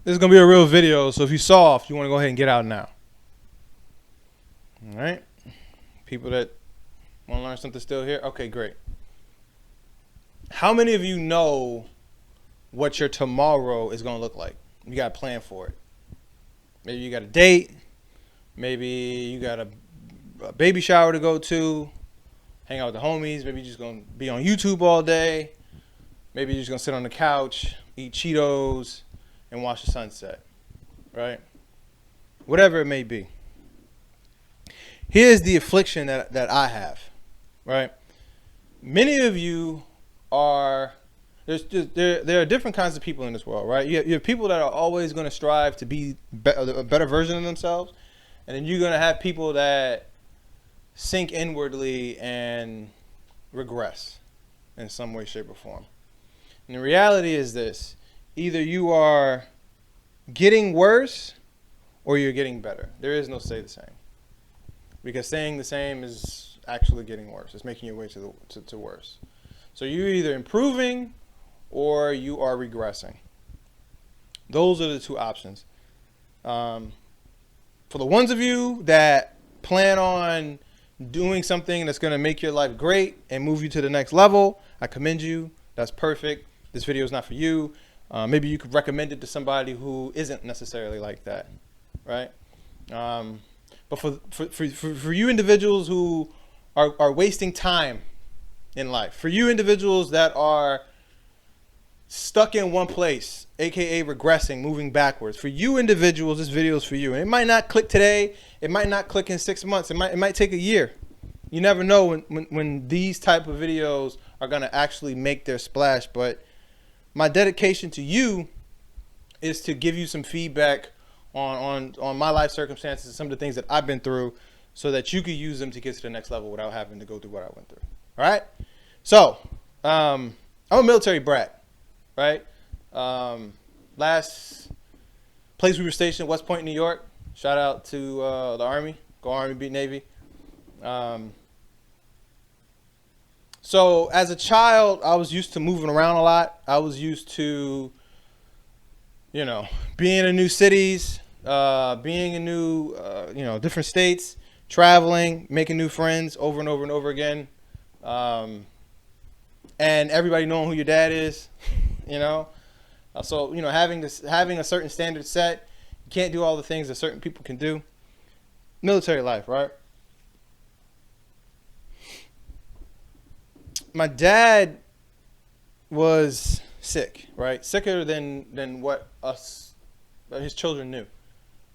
This is going to be a real video, so if you're soft, you want to go ahead and get out now. All right? People that want to learn something still here? Okay, great. How many of you know what your tomorrow is going to look like? You got a plan for it. Maybe you got a date. Maybe you got a baby shower to go to. Hang out with the homies. Maybe you're just going to be on YouTube all day. Maybe you're just going to sit on the couch, eat Cheetos, and watch the sunset. Right? Whatever it may be. Here's the affliction that I have. Right? Many of you are... There are different kinds of people in this world, right? You have people that are always going to strive to be a better version of themselves. And then you're going to have people that sink inwardly and regress in some way, shape, or form. And the reality is this. Either you are getting worse or you're getting better. There is no stay the same. Because staying the same is actually getting worse. It's making your way to worse. So you're either improving or you are regressing. Those are the two options. For the ones of you that plan on doing something that's going to make your life great and move you to the next level, I commend you. That's perfect. This video is not for you. Maybe you could recommend it to somebody who isn't necessarily like that, right? But for you individuals who are wasting time in life, for you individuals that are stuck in one place, aka regressing, moving backwards, for you individuals, this video is for you. And it might not click today, it might not click in 6 months, it might take a year. You never know when these type of videos are going to actually make their splash. But my dedication to you is to give you some feedback on my life circumstances, some of the things that I've been through, so that you could use them to get to the next level without having to go through what I went through. All right? So, I'm a military brat. Right? Last place we were stationed, West Point, New York. Shout out to the Army. Go Army, beat Navy. So as a child, I was used to moving around a lot. I was used to, being in new cities, being in new, different states, traveling, making new friends over and over and over again. And everybody knowing who your dad is. So having a certain standard set, you can't do all the things that certain people can do. Military life, right? My dad was sick, right? Sicker than what his children knew,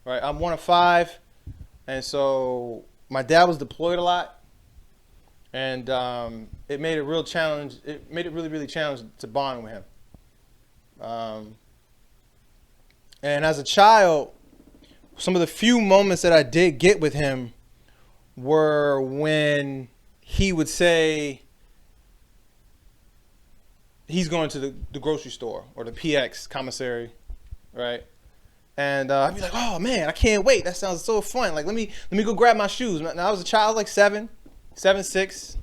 right? I'm one of 5, and so my dad was deployed a lot, and it made it a real challenge. It made it really, really challenging to bond with him. And as a child, some of the few moments that I did get with him were when he would say he's going to the grocery store or the PX commissary, right? And I'd be like, oh man, I can't wait. That sounds so fun. Like, let me go grab my shoes. Now I was a child, like 7, 6.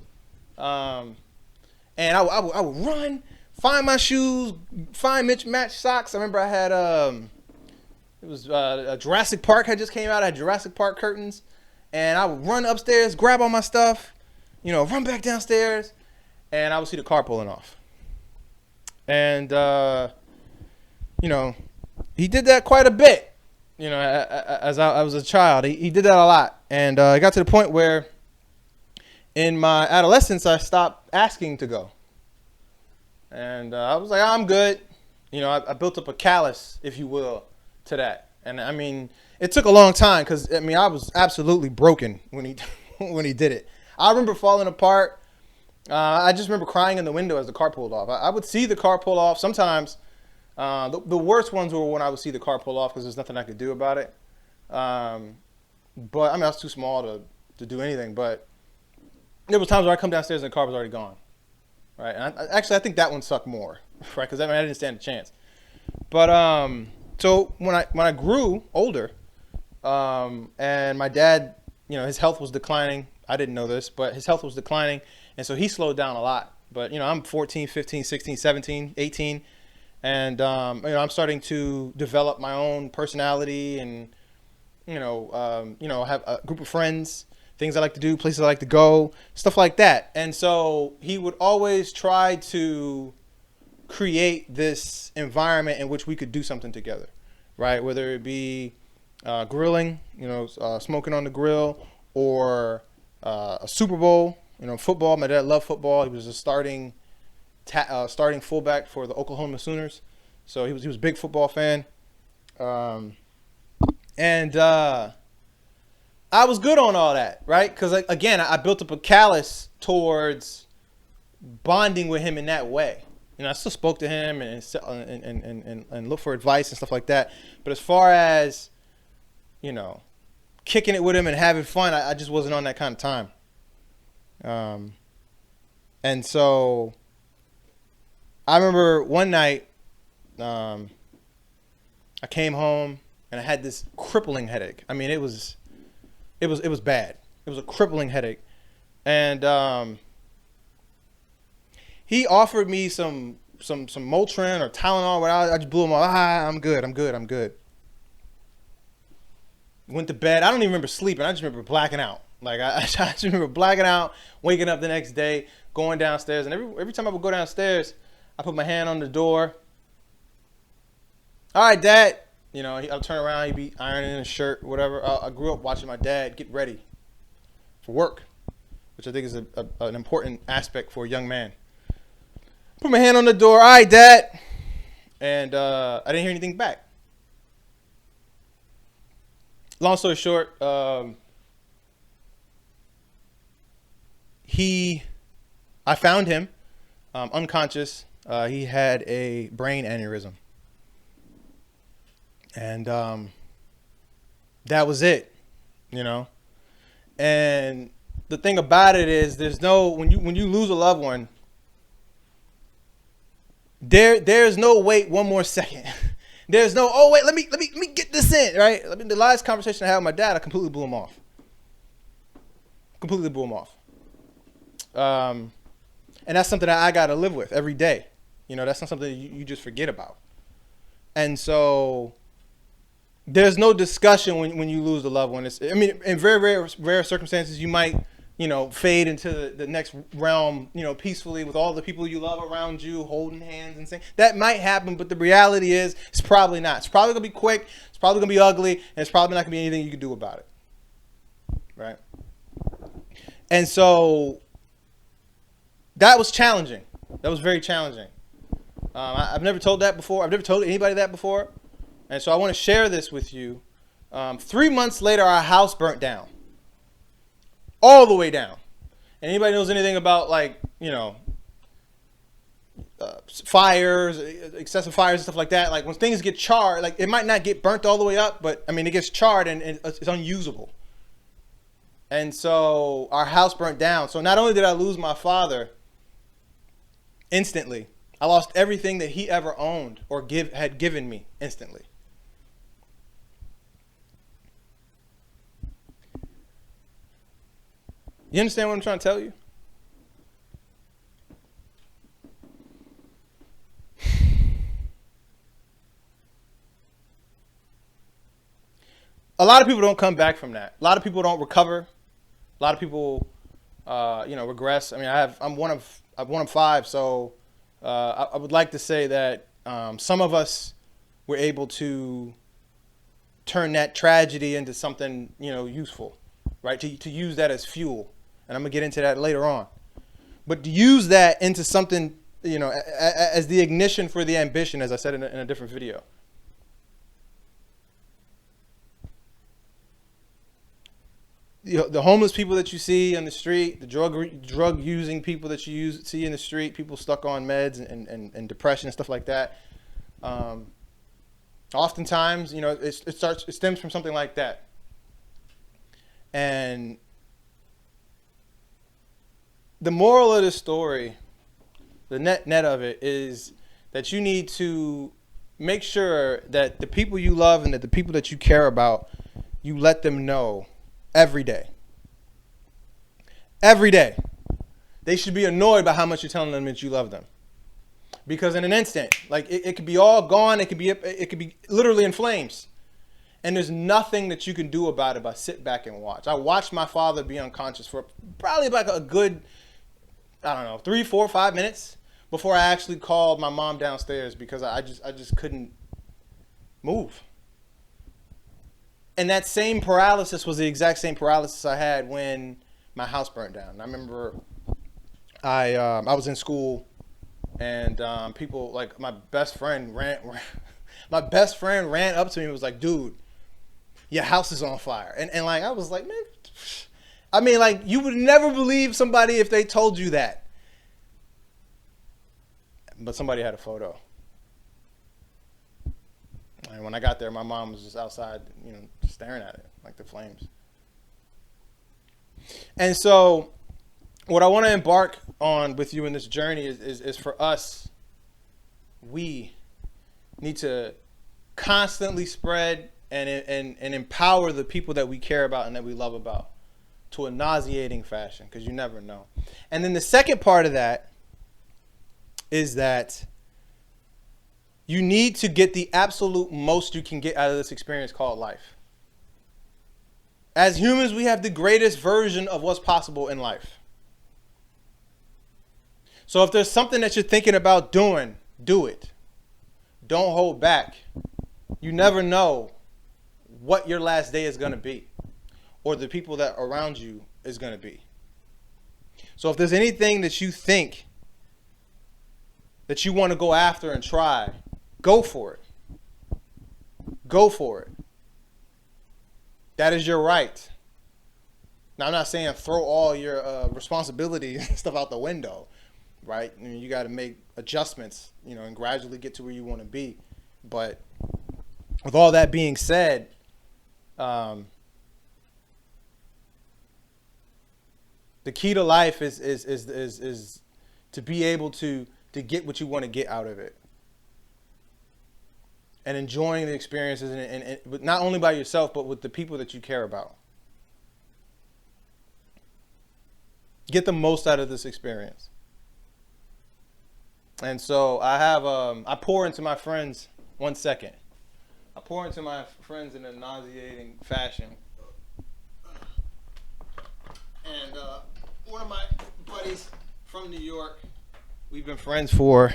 And I would run, find my shoes, find match socks. I remember I had it was a Jurassic Park had just came out. I had Jurassic Park curtains, and I would run upstairs, grab all my stuff, run back downstairs, and I would see the car pulling off. And he did that quite a bit. As I was a child, he did that a lot, and it got to the point where in my adolescence I stopped asking to go. And I was like, I'm good. I built up a callus, if you will, to that. And I mean, it took a long time because, I was absolutely broken when he when he did it. I remember falling apart. I just remember crying in the window as the car pulled off. I would see the car pull off. Sometimes the worst ones were when I would see the car pull off because there's nothing I could do about it. But I was too small to do anything. But there was times where I come downstairs and the car was already gone. Right, and I think that one sucked more, right? Because I didn't stand a chance. But so when I grew older, and my dad, his health was declining. I didn't know this, but his health was declining, and so he slowed down a lot. But I'm 14, 15, 16, 17, 18, I'm starting to develop my own personality, and have a group of friends, things I like to do, places I like to go, stuff like that. And so he would always try to create this environment in which we could do something together, right? Whether it be grilling, smoking on the grill, or a Super Bowl, football. My dad loved football. He was a starting fullback for the Oklahoma Sooners, so he was a big football fan. And I was good on all that, right? Because again, I built up a callus towards bonding with him in that way. I still spoke to him and looked for advice and stuff like that. But as far as kicking it with him and having fun, I just wasn't on that kind of time. And so I remember one night, I came home and I had this crippling headache. I mean, it was bad. It was a crippling headache. And he offered me some Motrin or Tylenol. I just blew him off. I'm good. Went to bed. I don't even remember sleeping. I just remember blacking out. Like I just remember blacking out, waking up the next day, going downstairs. And every time I would go downstairs, I put my hand on the door. All right, Dad. I'll turn around. He'd be ironing his shirt, whatever. I grew up watching my dad get ready for work, which I think is an important aspect for a young man. Put my hand on the door. All right, Dad. And I didn't hear anything back. Long story short, I found him unconscious. He had a brain aneurysm. And that was it, And the thing about it is, when you lose a loved one, there's no wait one more second. There's no wait, let me get this in, right? The last conversation I had with my dad, I completely blew him off. And that's something that I got to live with every day. That's not something you just forget about. And so there's no discussion when you lose a loved one. In very rare circumstances, you might, fade into the next realm, peacefully with all the people you love around you, holding hands and saying that might happen. But the reality is, it's probably not. It's probably gonna be quick. It's probably gonna be ugly, and it's probably not gonna be anything you can do about it, right? And so that was challenging. That was very challenging. I've never told that before. I've never told anybody that before. And so I want to share this with you. 3 months later, our house burnt down. All the way down. And anybody knows anything about fires, excessive fires and stuff like that, like when things get charred, like it might not get burnt all the way up, but it gets charred and it's unusable. And so our house burnt down. So not only did I lose my father instantly, I lost everything that he ever owned or had given me instantly. You understand what I'm trying to tell you? A lot of people don't come back from that. A lot of people don't recover. A lot of people, regress. I'm one of 5, so I would like to say that some of us were able to turn that tragedy into something, useful, right? To use that as fuel. And I'm going to get into that later on. But to use that into something, as the ignition for the ambition, as I said in a different video. The homeless people that you see on the street, the drug using people that you see in the street, people stuck on meds and depression and stuff like that. Oftentimes, it stems from something like that. And the moral of the story, the net of it, is that you need to make sure that the people you love and that the people that you care about, you let them know every day. Every day. They should be annoyed by how much you're telling them that you love them. because in an instant, like it could be all gone. It could be literally in flames. And there's nothing that you can do about it but sit back and watch. I watched my father be unconscious for probably about a good, I don't know, 3, 4, 5 minutes before I actually called my mom downstairs because I just couldn't move. And that same paralysis was the exact same paralysis I had when my house burned down. I remember I was in school and people, like my best friend ran up to me and was like, dude, your house is on fire. And like, I was like, man, I mean, like, you would never believe somebody if they told you that. But somebody had a photo. And when I got there, my mom was just outside, you know, staring at it, like the flames. And so what I want to embark on with you in this journey is for us, we need to constantly spread and empower the people that we care about and that we love about to a nauseating fashion, because you never know. And then the second part of that is that you need to get the absolute most you can get out of this experience called life. As humans, we have the greatest version of what's possible in life. So if there's something that you're thinking about doing, do it. Don't hold back. You never know what your last day is going to be, or the people that are around you is going to be. So if there's anything that you think that you want to go after and try, go for it. Go for it. That is your right. Now, I'm not saying throw all your responsibility and stuff out the window, right? I mean, you got to make adjustments, you know, and gradually get to where you want to be. But with all that being said, the key to life is to be able to get what you want to get out of it, and enjoying the experiences, and not only by yourself, but with the people that you care about. Get the most out of this experience. And so I pour into my friends. 1 second. I pour into my friends in a nauseating fashion. And one of my buddies from New York, we've been friends for,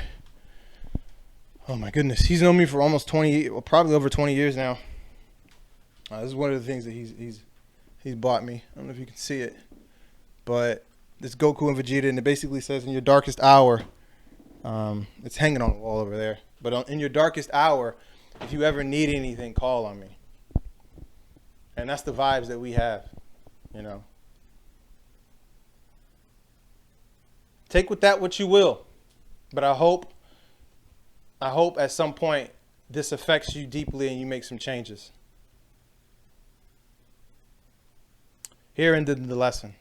oh my goodness, he's known me for almost 20, well, probably over 20 years now. This is one of the things that he's bought me. I don't know if you can see it, but this Goku and Vegeta, and it basically says, in your darkest hour, it's hanging on the wall over there, but in your darkest hour, if you ever need anything, call on me. And that's the vibes that we have, you know. Take with that what you will, but I hope at some point this affects you deeply and you make some changes. Here ended the lesson.